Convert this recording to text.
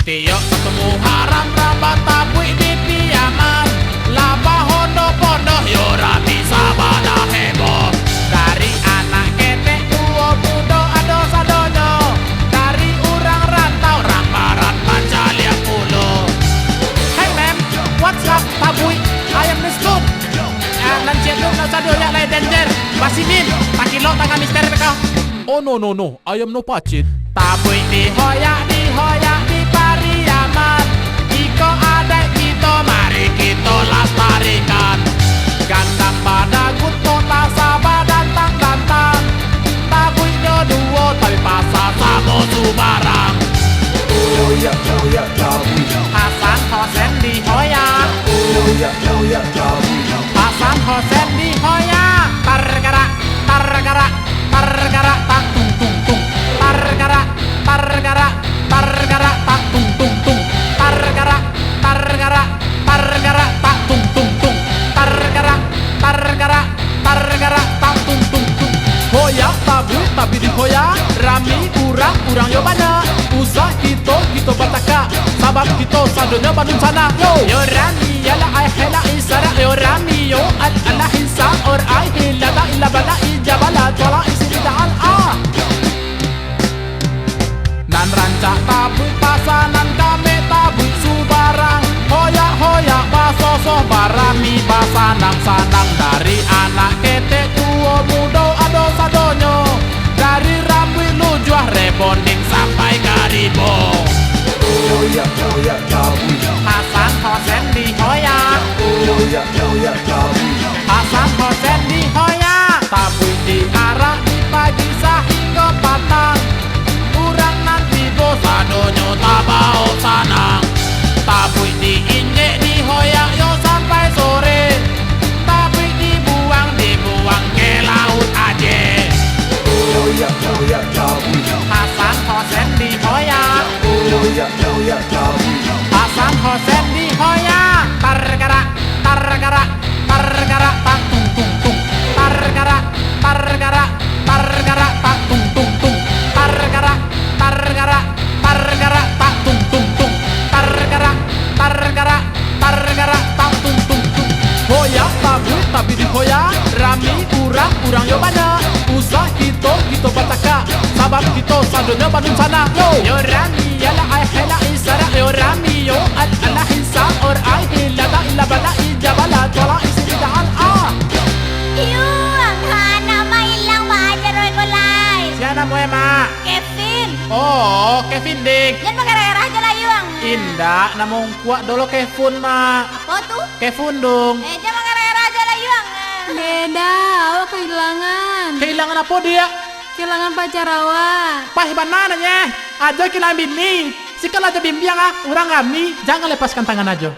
Tiok ketemu haram rabat tabui di piaman. Laba hondo pondo yora bisa bada heboh. Dari anak ketek tua muda ado sadonyo. Dari orang rantau orang barat baca liang pulau. Hey ma'am, what's up tabui? I am Miss Good. Lancet lu nak sadio yang lain danger. Basinin, tak kilo tangan mister kau. Oh no, I am no pacit. Tabui dihoyak di Pariaman. Jika ada kita mari kita lestarikan. Gantang pada guto tak sabar dantang. Tabuinya dua tapi pasal sama subarang. Hoyak tabui. Hasan Hosen dihoyak. Hoyak tabui. Hasan Hosen dihoyak. Targara tak tung tung tung. Targara tak tung tung tung. Targara tak tung tung tung. Targara tak tung tung tung. Hoyak tabui tapi di hoyak. Rami kurang yo banyak. Usah kita bataka. Sabab kita sadonya bandung sana. Yo rami yala ay hela isara. Yo rami yo al ala hinsa or ay hela la illa bala ijabala tola isida al a. Nan rancak tabui pasanan kame tabui subarang. Hoyak basoso barami basanang dari anak ketek tua muda ado sadonyo. Dari rambut lujuah rebonding sampai karibo. Hoyak tabui. Hasan Hosen dihoyak. Hoyak tabui. Hasan Hosen dihoyak. Tabui diarak di pagi sehingga patang. Urang nanti bosadonyo tabau sanang. Tabui diinjek dihoyak yo sampai sore. Tabui dibuang ke laut aja. Hoyak tabui. Hasan Hosen dihoyak. Hoyak tabui. Hasan Hosen dihoyak. Targara tak tung tung tung. Targara tak tung tung tung. Targara tak tung tung tung. Targara tak tung tung tung. Hoyak tabui tapi di hoyak. Rami kurang yo banyak. Usah kita bataka. Sabab kita sadonya bandung sana. Yo rami yala ay hela isara. Yo rami yo al ala hinsa or ay hela la illa bala ijabala tola isida al a. Yung nama ilang belajar mulai. Siapa mo ema? Kevin. Oh, Kevin ding. Yan magkara aja lah yung. Indah, namong kuat dulu Kevin ma. Apa tuh? Kevin dong. Dia magkara aja lah yung. Beda, awak kehilangan. Kehilangan apa dia? Kehilangan pacar awak. Pahiban mananya? Aja kehilangan bini. Sikal aja bimbiang orang kami. Jangan lepaskan tangan aja.